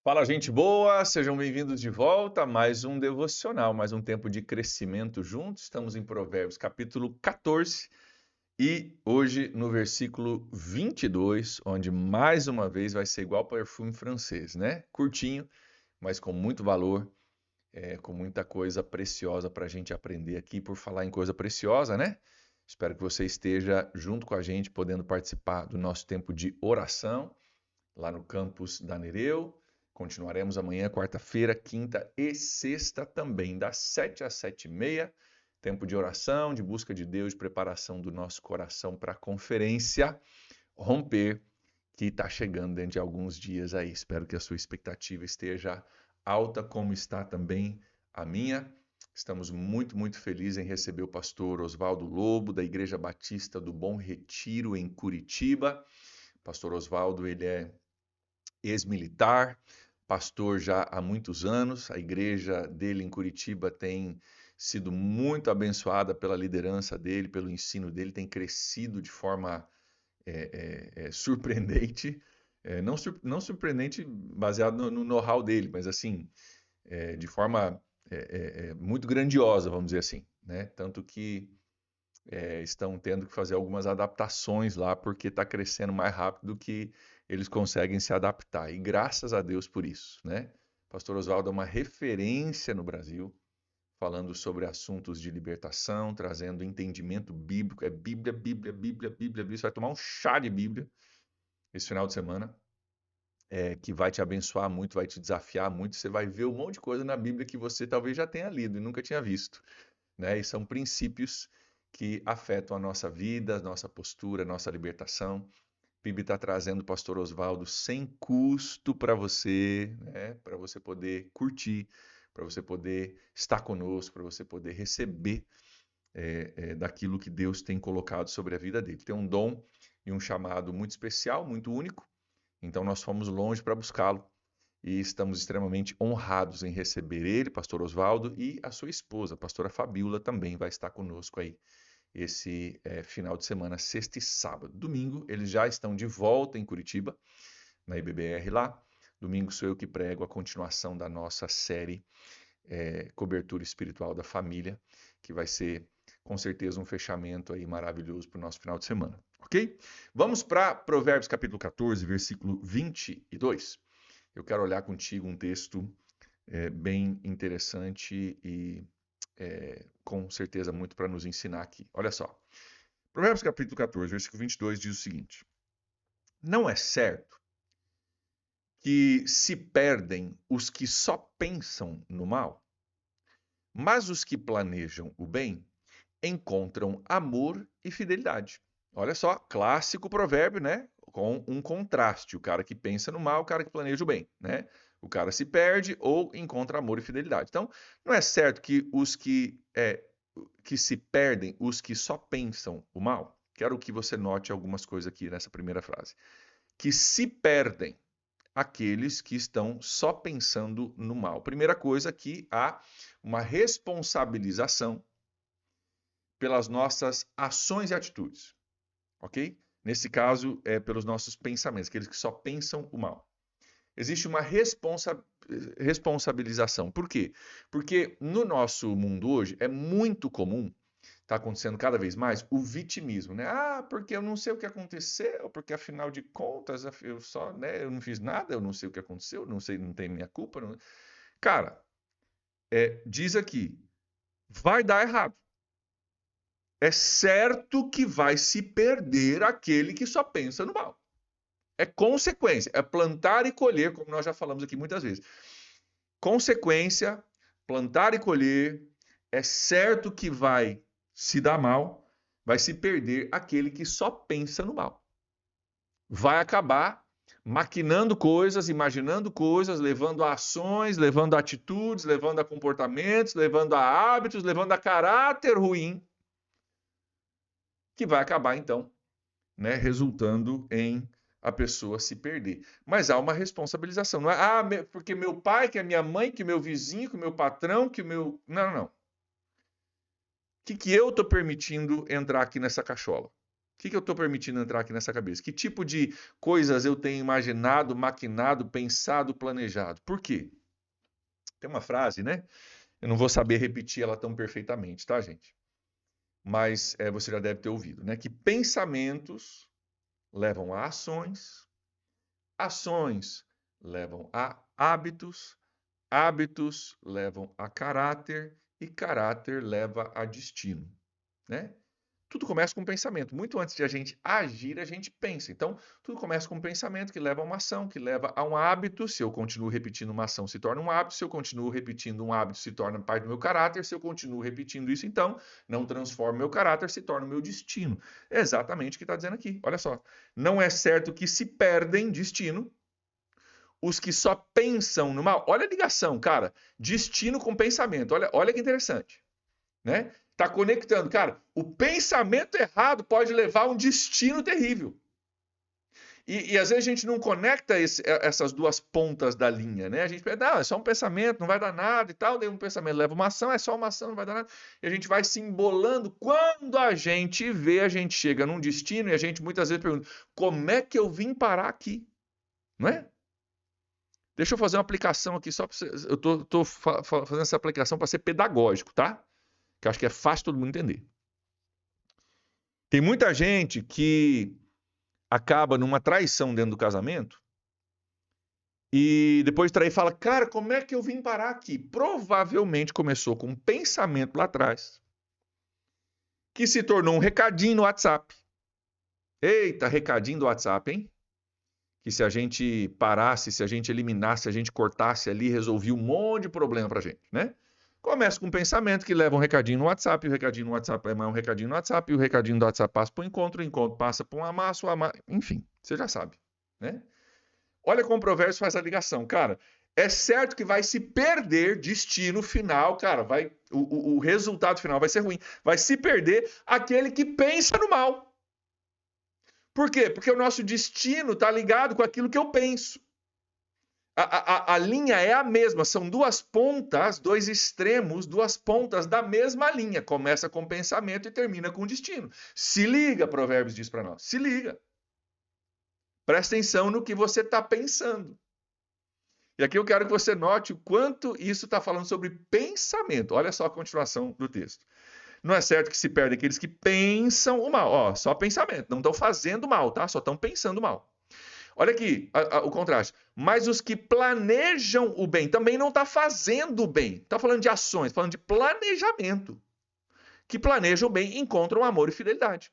Fala, gente boa, sejam bem-vindos de volta a mais um devocional, mais um tempo de crescimento juntos. Estamos em Provérbios capítulo 14 e hoje no versículo 22, onde mais uma vez vai ser igual perfume francês, né? Curtinho, mas com muito valor, com muita coisa preciosa para a gente aprender aqui. Por falar em coisa preciosa, né? Espero que você esteja junto com a gente, podendo participar do nosso tempo de oração lá no campus da Nereu. Continuaremos amanhã, quarta-feira, quinta e sexta também, das 7 às 7h30. Tempo de oração, de busca de Deus, de preparação do nosso coração para a conferência Romper, que está chegando dentro de alguns dias aí. Espero que a sua expectativa esteja alta, como está também a minha. Estamos muito felizes em receber o pastor Oswaldo Lobo, da Igreja Batista do Bom Retiro, em Curitiba. Pastor Oswaldo, ele é ex-militar, pastor já há muitos anos. A igreja dele em Curitiba tem sido muito abençoada pela liderança dele, pelo ensino dele, tem crescido de forma surpreendente. Não surpreendente baseado no know-how dele, mas assim, de forma muito grandiosa, vamos dizer assim, né? Tanto que estão tendo que fazer algumas adaptações lá, porque está crescendo mais rápido do que eles conseguem se adaptar. E graças a Deus por isso, né? Pastor Oswaldo é uma referência no Brasil, falando sobre assuntos de libertação, trazendo entendimento bíblico. É Bíblia, Bíblia, Bíblia, Bíblia, Bíblia. Você vai tomar um chá de Bíblia esse final de semana, que vai te abençoar muito, vai te desafiar muito. Você vai ver um monte de coisa na Bíblia que você talvez já tenha lido e nunca tinha visto, né? E são princípios que afetam a nossa vida, a nossa postura, a nossa libertação. A Bíblia está trazendo o pastor Oswaldo sem custo para você, né? Para você poder curtir, para você poder estar conosco, para você poder receber daquilo que Deus tem colocado sobre a vida dele. Tem um dom e um chamado muito especial, muito único, então nós fomos longe para buscá-lo e estamos extremamente honrados em receber ele, pastor Oswaldo, e a sua esposa, a pastora Fabíola, também vai estar conosco aí esse final de semana, sexta e sábado. Domingo, eles já estão de volta em Curitiba, na IBBR lá. Domingo sou eu que prego a continuação da nossa série Cobertura Espiritual da Família, que vai ser, com certeza, um fechamento aí maravilhoso para o nosso final de semana, ok? Vamos para Provérbios capítulo 14, versículo 22. Eu quero olhar contigo um texto bem interessante e com certeza muito para nos ensinar aqui. Olha só. Provérbios capítulo 14, versículo 22 diz o seguinte: Não é certo que se perdem os que só pensam no mal, mas os que planejam o bem encontram amor e fidelidade. Olha só, clássico provérbio, né? Com um contraste, o cara que pensa no mal, o cara que planeja o bem, né? O cara se perde ou encontra amor e fidelidade. Então, não é certo que os que se perdem, os que só pensam o mal. Quero que você note algumas coisas aqui nessa primeira frase. Que se perdem aqueles que estão só pensando no mal. Primeira coisa, que há uma responsabilização pelas nossas ações e atitudes, ok? Nesse caso, pelos nossos pensamentos, aqueles que só pensam o mal. Existe uma responsabilização. Por quê? Porque no nosso mundo hoje é muito comum, está acontecendo cada vez mais, o vitimismo, né? Ah, porque eu não sei o que aconteceu, porque afinal de contas eu só, né, eu não fiz nada, eu não sei o que aconteceu, não sei, não tem minha culpa. Não... Cara, diz aqui, vai dar errado. É certo que vai se perder aquele que só pensa no mal. É consequência, é plantar e colher, como nós já falamos aqui muitas vezes. Consequência, plantar e colher, é certo que vai se dar mal, vai se perder aquele que só pensa no mal. Vai acabar maquinando coisas, imaginando coisas, levando a ações, levando a atitudes, levando a comportamentos, levando a hábitos, levando a caráter ruim, que vai acabar então, né, resultando em a pessoa se perder. Mas há uma responsabilização. Não é, porque meu pai, que é minha mãe, que meu vizinho, que o meu patrão, que o meu... Não. O que eu estou permitindo entrar aqui nessa cachola? que eu estou permitindo entrar aqui nessa cabeça? Que tipo de coisas eu tenho imaginado, maquinado, pensado, planejado? Por quê? Tem uma frase, né? Eu não vou saber repetir ela tão perfeitamente, tá, gente? Mas você já deve ter ouvido, né? Que pensamentos levam a ações, ações levam a hábitos, hábitos levam a caráter e caráter leva a destino, né? Tudo começa com um pensamento. Muito antes de a gente agir, a gente pensa. Então, tudo começa com um pensamento que leva a uma ação, que leva a um hábito. Se eu continuo repetindo uma ação, se torna um hábito. Se eu continuo repetindo um hábito, se torna parte do meu caráter. Se eu continuo repetindo isso, então, não transforma meu caráter, se torna o meu destino. É exatamente o que está dizendo aqui. Olha só. Não é certo que se perdem destino os que só pensam no mal. Olha a ligação, cara. Destino com pensamento. Olha que interessante, né? Tá conectando, cara. O pensamento errado pode levar a um destino terrível. E às vezes a gente não conecta essas duas pontas da linha, né? A gente pensa, não, é só um pensamento, não vai dar nada e tal. Daí um pensamento leva uma ação, é só uma ação, não vai dar nada. E a gente vai se embolando. Quando a gente vê, a gente chega num destino e a gente muitas vezes pergunta, como é que eu vim parar aqui? Não é? Deixa eu fazer uma aplicação aqui só para você. Eu tô fazendo essa aplicação para ser pedagógico, tá? Que eu acho que é fácil todo mundo entender. Tem muita gente que acaba numa traição dentro do casamento e depois de trair fala, cara, como é que eu vim parar aqui? Provavelmente começou com um pensamento lá atrás que se tornou um recadinho no WhatsApp. Eita, recadinho do WhatsApp, hein? Que se a gente parasse, se a gente eliminasse, se a gente cortasse ali, resolvia um monte de problema pra gente, né? Começa com um pensamento que leva um recadinho no WhatsApp, e o recadinho no WhatsApp é mais um recadinho no WhatsApp, e o recadinho do WhatsApp passa para o encontro passa para um amasso, enfim, você já sabe, né? Olha como o provérbio faz a ligação, cara. É certo que vai se perder destino final, cara, o resultado final vai ser ruim. Vai se perder aquele que pensa no mal. Por quê? Porque o nosso destino está ligado com aquilo que eu penso. A linha é a mesma, são duas pontas, dois extremos, duas pontas da mesma linha. Começa com pensamento e termina com destino. Se liga, Provérbios diz para nós. Se liga. Presta atenção no que você está pensando. E aqui eu quero que você note o quanto isso está falando sobre pensamento. Olha só a continuação do texto. Não é certo que se perde aqueles que pensam o mal. Ó, só pensamento. Não estão fazendo mal, tá? Só estão pensando mal. Olha aqui o contraste. Mas os que planejam o bem também não está fazendo o bem. Está falando de ações, falando de planejamento. Que planejam o bem encontram amor e fidelidade.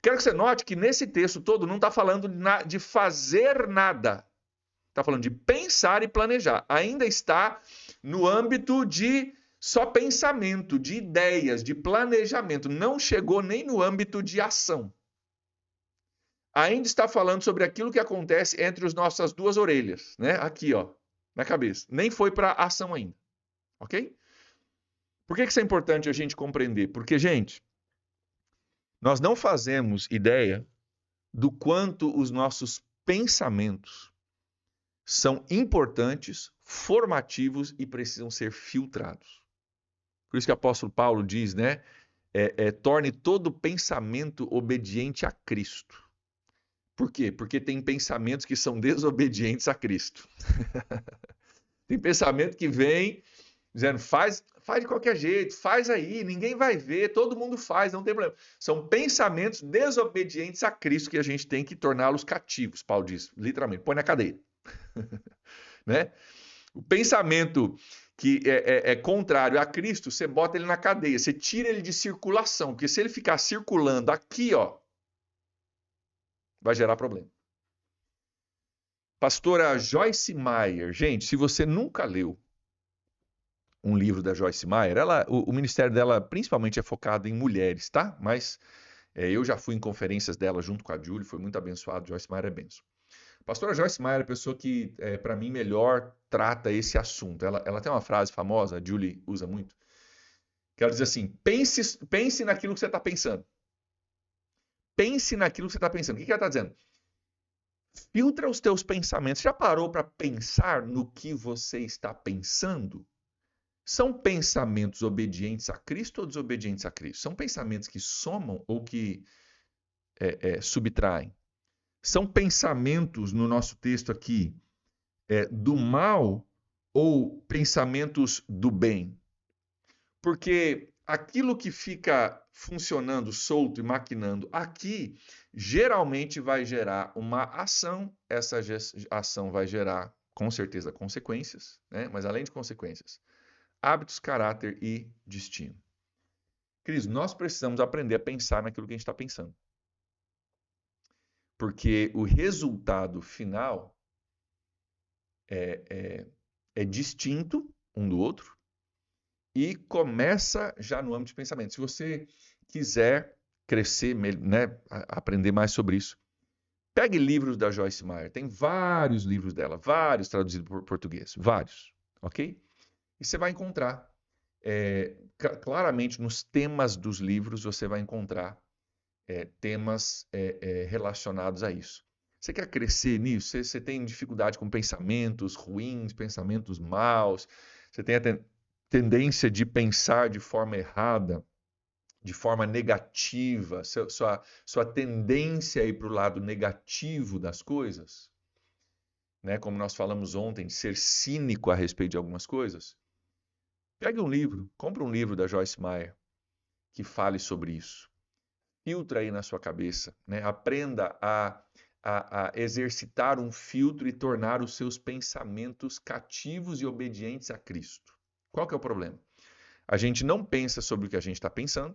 Quero que você note que nesse texto todo não está falando de fazer nada. Está falando de pensar e planejar. Ainda está no âmbito de só pensamento, de ideias, de planejamento. Não chegou nem no âmbito de ação. Ainda está falando sobre aquilo que acontece entre as nossas duas orelhas, né? Aqui, ó, na cabeça. Nem foi para ação ainda, ok? Por que isso é importante a gente compreender? Porque, gente, nós não fazemos ideia do quanto os nossos pensamentos são importantes, formativos e precisam ser filtrados. Por isso que o apóstolo Paulo diz, né? Torne todo pensamento obediente a Cristo. Por quê? Porque tem pensamentos que são desobedientes a Cristo. Tem pensamento que vem dizendo, faz de qualquer jeito, faz aí, ninguém vai ver, todo mundo faz, não tem problema. São pensamentos desobedientes a Cristo que a gente tem que torná-los cativos, Paulo diz, literalmente, põe na cadeia. Né? O pensamento que é contrário a Cristo, você bota ele na cadeia, você tira ele de circulação, porque se ele ficar circulando aqui, ó, vai gerar problema. Pastora Joyce Meyer, gente, se você nunca leu um livro da Joyce Meyer, o ministério dela principalmente é focado em mulheres, tá? Mas eu já fui em conferências dela junto com a Julie, foi muito abençoado, Joyce Meyer é benção. Pastora Joyce Meyer é a pessoa que, para mim, melhor trata esse assunto. Ela tem uma frase famosa, a Julie usa muito, que ela diz assim, pense naquilo que você está pensando. Pense naquilo que você está pensando. O que ela está dizendo? Filtra os teus pensamentos. Já parou para pensar no que você está pensando? São pensamentos obedientes a Cristo ou desobedientes a Cristo? São pensamentos que somam ou que subtraem? São pensamentos, no nosso texto aqui, do mal ou pensamentos do bem? Porque aquilo que fica funcionando solto e maquinando aqui, geralmente vai gerar uma ação, essa ação vai gerar, com certeza, consequências, né? Mas além de consequências, hábitos, caráter e destino. Cris, nós precisamos aprender a pensar naquilo que a gente está pensando. Porque o resultado final é distinto um do outro e começa já no âmbito de pensamento. Se você quiser crescer, né, aprender mais sobre isso, pegue livros da Joyce Meyer. Tem vários livros dela, vários traduzidos por português, vários, ok? E você vai encontrar, claramente nos temas dos livros, você vai encontrar temas relacionados a isso. Você quer crescer nisso? Você tem dificuldade com pensamentos ruins, pensamentos maus, você tem a tendência de pensar de forma errada, de forma negativa, sua tendência a ir para o lado negativo das coisas, né? Como nós falamos ontem, ser cínico a respeito de algumas coisas. Pegue um livro, compre um livro da Joyce Meyer que fale sobre isso. Filtra aí na sua cabeça, né? Aprenda a exercitar um filtro e tornar os seus pensamentos cativos e obedientes a Cristo. Qual que é o problema? A gente não pensa sobre o que a gente está pensando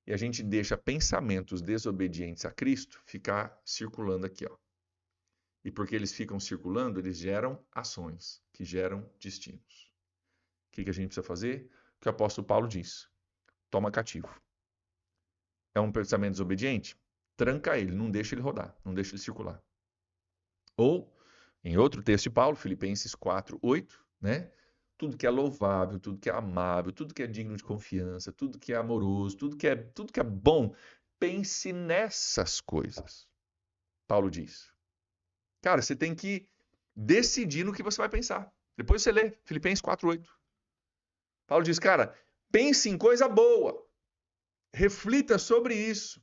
e a gente deixa pensamentos desobedientes a Cristo ficar circulando aqui, ó. E porque eles ficam circulando, eles geram ações que geram destinos. O que a gente precisa fazer? O que o apóstolo Paulo diz: toma cativo. É um pensamento desobediente? Tranca ele, não deixa ele rodar, não deixa ele circular. Ou, em outro texto de Paulo, Filipenses 4:8, né? Tudo que é louvável, tudo que é amável, tudo que é digno de confiança, tudo que é amoroso, tudo que é bom, pense nessas coisas. Paulo diz. Cara, você tem que decidir no que você vai pensar. Depois você lê Filipenses 4:8. Paulo diz, cara, pense em coisa boa. Reflita sobre isso,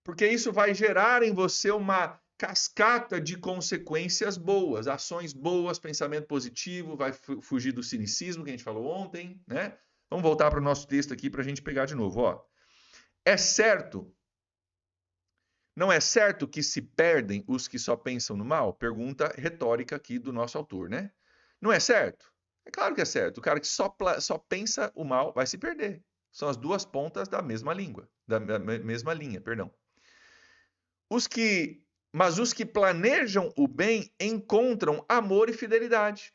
porque isso vai gerar em você uma cascata de consequências boas, ações boas, pensamento positivo, vai fugir do cinicismo que a gente falou ontem, né? Vamos voltar para o nosso texto aqui para a gente pegar de novo, ó. É certo, não é certo que se perdem os que só pensam no mal? Pergunta retórica aqui do nosso autor, né? Não é certo? É claro que é certo. O cara que só pensa o mal vai se perder. São as duas pontas da mesma língua, da mesma linha, perdão. Mas os que planejam o bem encontram amor e fidelidade.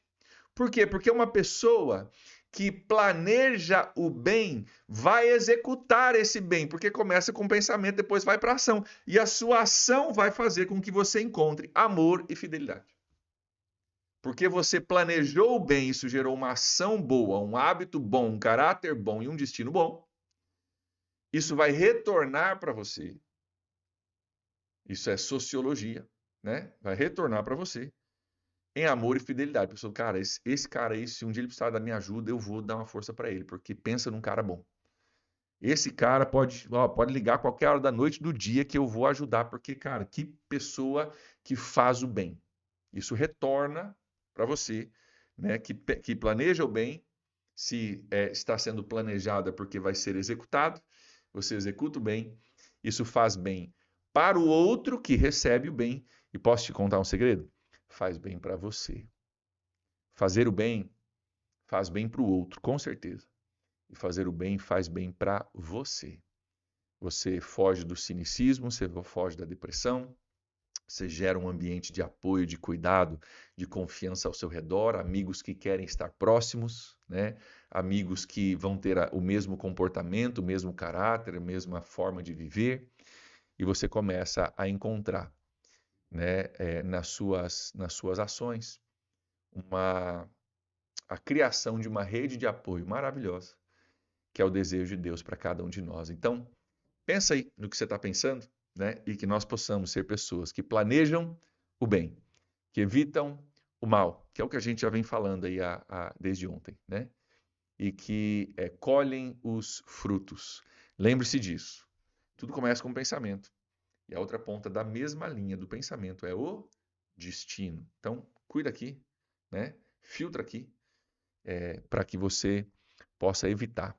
Por quê? Porque uma pessoa que planeja o bem vai executar esse bem, porque começa com o pensamento, depois vai para a ação. E a sua ação vai fazer com que você encontre amor e fidelidade. Porque você planejou o bem, isso gerou uma ação boa, um hábito bom, um caráter bom e um destino bom. Isso vai retornar para você. Isso é sociologia, né? Vai retornar para você em amor e fidelidade. A pessoa, cara, esse cara aí, se um dia ele precisar da minha ajuda, eu vou dar uma força para ele, porque pensa num cara bom. Esse cara pode ligar a qualquer hora da noite do dia que eu vou ajudar, porque, cara, que pessoa que faz o bem. Isso retorna para você, né? Que planeja o bem, se está sendo planejada porque vai ser executado, você executa o bem, isso faz bem para o outro que recebe o bem. E posso te contar um segredo? Faz bem para você. Fazer o bem faz bem para o outro, com certeza. E fazer o bem faz bem para você. Você foge do cinicismo, você foge da depressão, você gera um ambiente de apoio, de cuidado, de confiança ao seu redor, amigos que querem estar próximos, né? Amigos que vão ter o mesmo comportamento, o mesmo caráter, a mesma forma de viver. E você começa a encontrar, né, nas suas ações a criação de uma rede de apoio maravilhosa, que é o desejo de Deus para cada um de nós. Então, pensa aí no que você está pensando, né? E que nós possamos ser pessoas que planejam o bem, que evitam o mal, que é o que a gente já vem falando aí desde ontem, né? E que colhem os frutos. Lembre-se disso. Tudo começa com um pensamento. E a outra ponta da mesma linha do pensamento é o destino. Então, cuida aqui, né? Filtra aqui, para que você possa evitar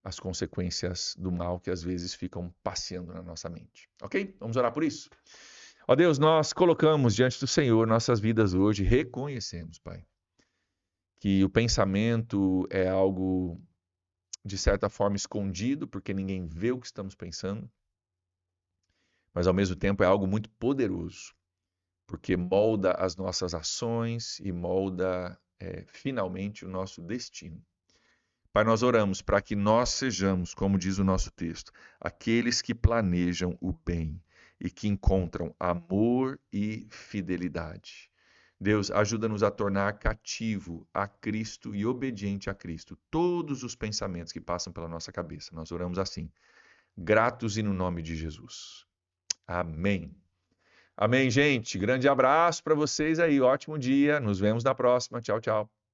as consequências do mal que às vezes ficam passeando na nossa mente. Ok? Vamos orar por isso? Ó Deus, nós colocamos diante do Senhor nossas vidas hoje, reconhecemos, Pai, que o pensamento é algo de certa forma escondido, porque ninguém vê o que estamos pensando, mas ao mesmo tempo é algo muito poderoso, porque molda as nossas ações e molda finalmente o nosso destino. Pai, nós oramos para que nós sejamos, como diz o nosso texto, aqueles que planejam o bem e que encontram amor e fidelidade. Deus, ajuda-nos a tornar cativo a Cristo e obediente a Cristo todos os pensamentos que passam pela nossa cabeça. Nós oramos assim, gratos e no nome de Jesus. Amém. Amém, gente. Grande abraço para vocês aí. Ótimo dia. Nos vemos na próxima. Tchau, tchau.